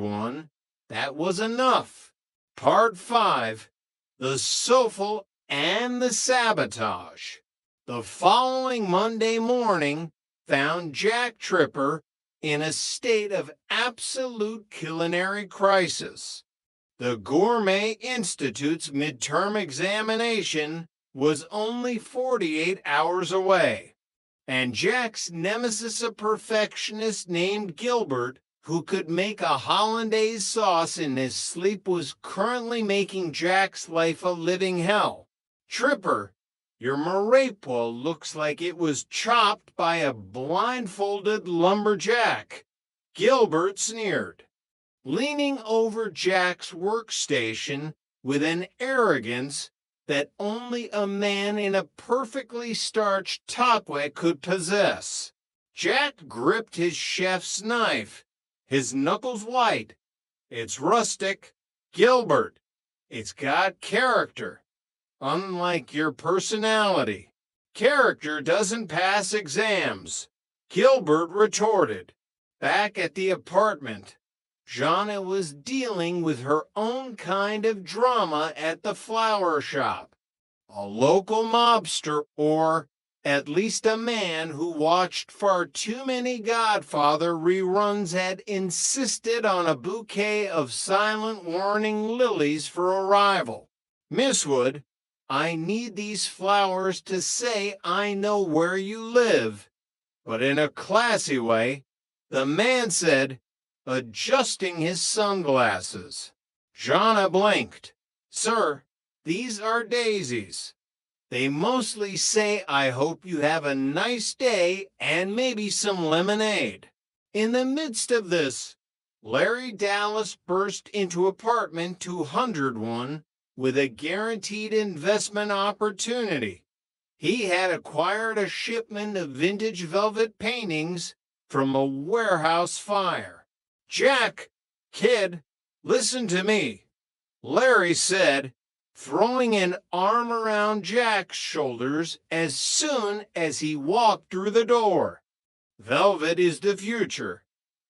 One, that was enough. Part 5, The Sofa and the Sabotage. The following Monday morning found Jack Tripper in a state of absolute culinary crisis. The Gourmet Institute's midterm examination was only 48 hours away, and Jack's nemesis, a perfectionist named Gilbert, who could make a hollandaise sauce in his sleep, was currently making Jack's life a living hell. Tripper, your marepo looks like it was chopped by a blindfolded lumberjack, Gilbert sneered, leaning over Jack's workstation with an arrogance that only a man in a perfectly starched topway could possess. Jack gripped his chef's knife, his knuckles white. It's rustic. Gilbert, it's got character. Unlike your personality, character doesn't pass exams, Gilbert retorted. Back at the apartment, Jonna was dealing with her own kind of drama at the flower shop. A local mobster, or at least a man who watched far too many Godfather reruns, had insisted on a bouquet of silent warning lilies for arrival. Miss Wood, I need these flowers to say I know where you live. But in a classy way, the man said, adjusting his sunglasses. Jonna blinked. Sir, these are daisies. They mostly say I hope you have a nice day and maybe some lemonade. In the midst of this, Larry Dallas burst into apartment 201 with a guaranteed investment opportunity. He had acquired a shipment of vintage velvet paintings from a warehouse fire. Jack, kid, listen to me, Larry said, throwing an arm around Jack's shoulders as soon as he walked through the door. Velvet is the future.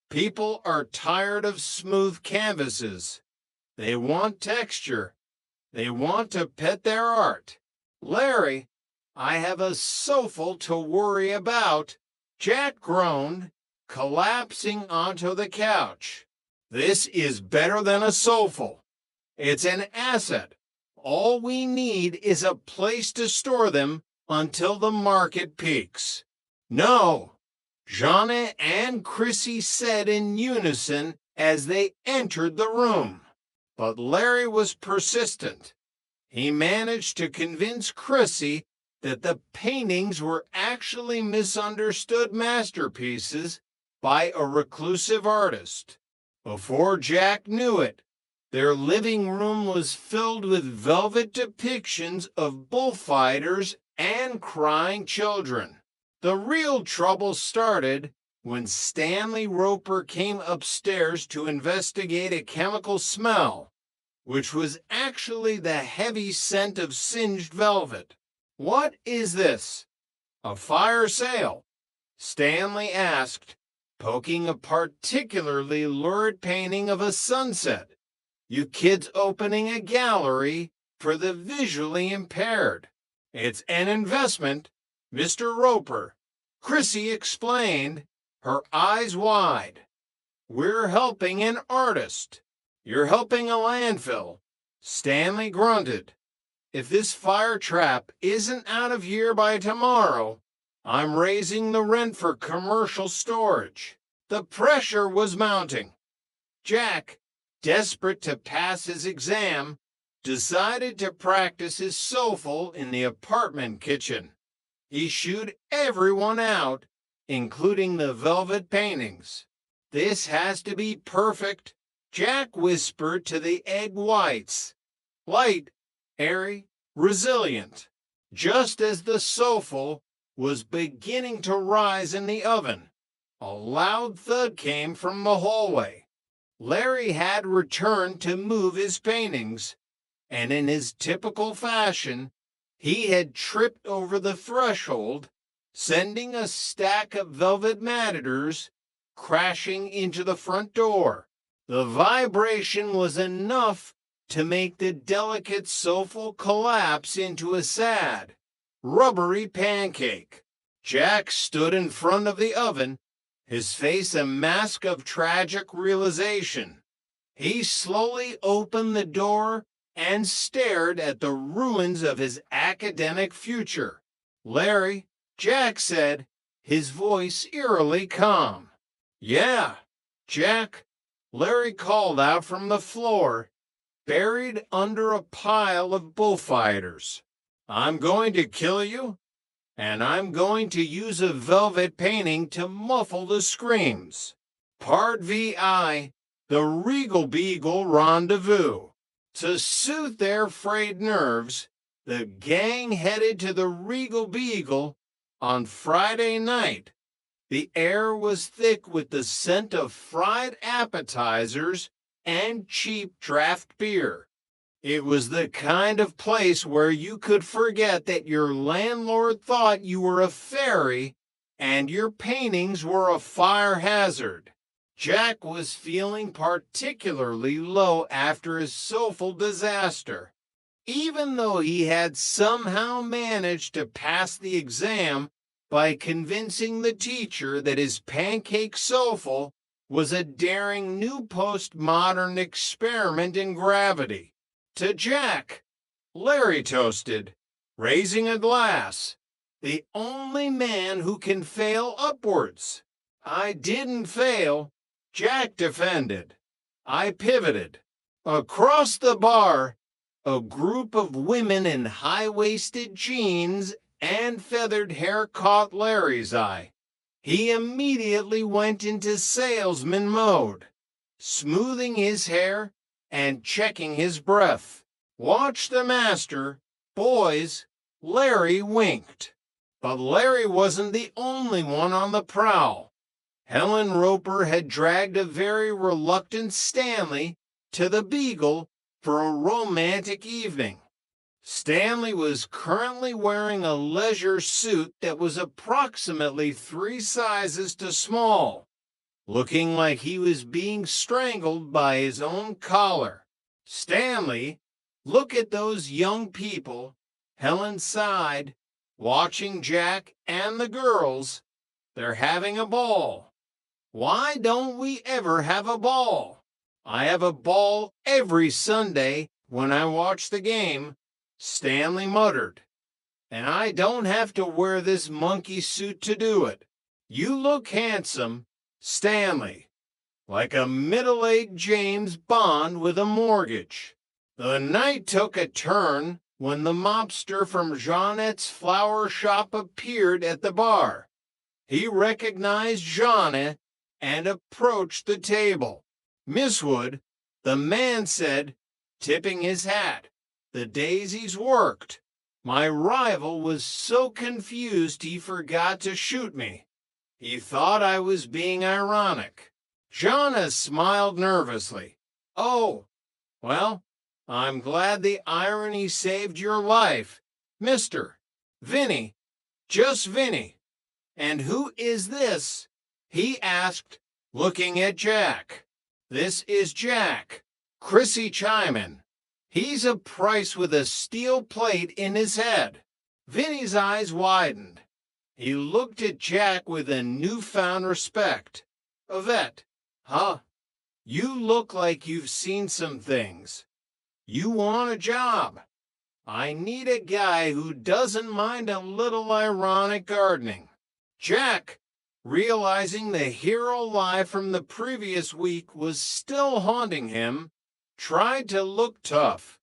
People are tired of smooth canvases. They want texture. They want to pet their art. Larry, I have a sofa to worry about, Jack groaned, collapsing onto the couch. This is better than a sofa. It's an asset. All we need is a place to store them until the market peaks. No, Jonna and Chrissy said in unison as they entered the room. But Larry was persistent. He managed to convince Chrissy that the paintings were actually misunderstood masterpieces by a reclusive artist. Before Jack knew it, their living room was filled with velvet depictions of bullfighters and crying children. The real trouble started when Stanley Roper came upstairs to investigate a chemical smell, which was actually the heavy scent of singed velvet. What is this? A fire sale? Stanley asked, poking a particularly lurid painting of a sunset. You kids opening a gallery for the visually impaired. It's an investment, Mr. Roper, Chrissy explained, her eyes wide. We're helping an artist. You're helping a landfill, Stanley grunted. If this fire trap isn't out of here by tomorrow, I'm raising the rent for commercial storage. The pressure was mounting. Jack, desperate to pass his exam, decided to practice his sofa in the apartment kitchen. He shooed everyone out, including the velvet paintings. This has to be perfect, Jack whispered to the egg whites. Light, airy, resilient. Just as the sofa was beginning to rise in the oven, a loud thud came from the hallway. Larry had returned to move his paintings, and in his typical fashion, he had tripped over the threshold, sending a stack of velvet matadors crashing into the front door. The vibration was enough to make the delicate sofa collapse into a sad, rubbery pancake. Jack stood in front of the oven, his face a mask of tragic realization. He slowly opened the door and stared at the ruins of his academic future. "Larry," Jack said, his voice eerily calm. "Yeah, Jack," Larry called out from the floor, buried under a pile of bullfighters. "I'm going to kill you, and I'm going to use a velvet painting to muffle the screams." Part VI, the Regal Beagle Rendezvous. To soothe their frayed nerves, the gang headed to the Regal Beagle on Friday night. The air was thick with the scent of fried appetizers and cheap draft beer. It was the kind of place where you could forget that your landlord thought you were a fairy and your paintings were a fire hazard. Jack was feeling particularly low after his soulful disaster. Even though he had somehow managed to pass the exam by convincing the teacher that his pancake soulful was a daring new postmodern experiment in gravity. To Jack, Larry toasted, raising a glass. "The only man who can fail upwards." "I didn't fail," Jack defended. "I pivoted." Across the bar, a group of women in high-waisted jeans and feathered hair caught Larry's eye. He immediately went into salesman mode, smoothing his hair and checking his breath. "Watch the master, boys," Larry winked. But Larry wasn't the only one on the prowl. Helen Roper had dragged a very reluctant Stanley to the Beagle for a romantic evening. Stanley was currently wearing a leisure suit that was approximately 3 sizes too small, looking like he was being strangled by his own collar. "Stanley, look at those young people," Helen sighed, watching Jack and the girls. "They're having a ball. Why don't we ever have a ball? I have a ball every Sunday when I watch the game," Stanley muttered. "And I don't have to wear this monkey suit to do it. You look handsome, Stanley, like a middle-aged James Bond with a mortgage." The night took a turn when the mobster from Jeanette's flower shop appeared at the bar. He recognized Jeanette and approached the table. "Miss Wood," the man said, tipping his hat, "the daisies worked. My rival was so confused he forgot to shoot me. He thought I was being ironic." Jeanette smiled nervously. "Oh, well, I'm glad the irony saved your life, Mr. Vinny, just Vinny. And who is this?" he asked, looking at Jack. "This is Jack," Chrissy chimed in. "He's a Price with a steel plate in his head." Vinny's eyes widened. He looked at Jack with a newfound respect. "Yvette, huh? You look like you've seen some things. You want a job. I need a guy who doesn't mind a little ironic gardening." Jack, realizing the hero lie from the previous week was still haunting him, tried to look tough.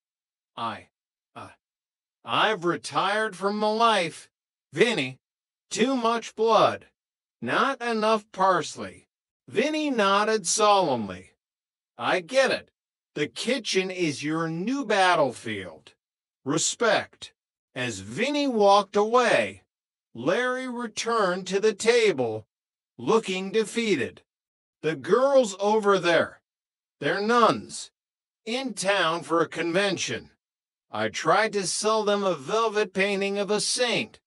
I've retired from the life, Vinny. Too much blood. Not enough parsley." Vinny nodded solemnly. "I get it. The kitchen is your new battlefield. Respect." As Vinny walked away, Larry returned to the table, looking defeated. "The girls over there. They're nuns. In town for a convention. I tried to sell them a velvet painting of a saint,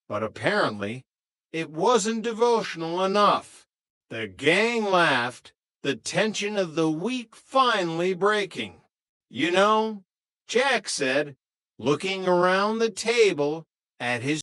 but apparently it wasn't devotional enough." The gang laughed, the tension of the week finally breaking. You know, Jack said, looking around the table at his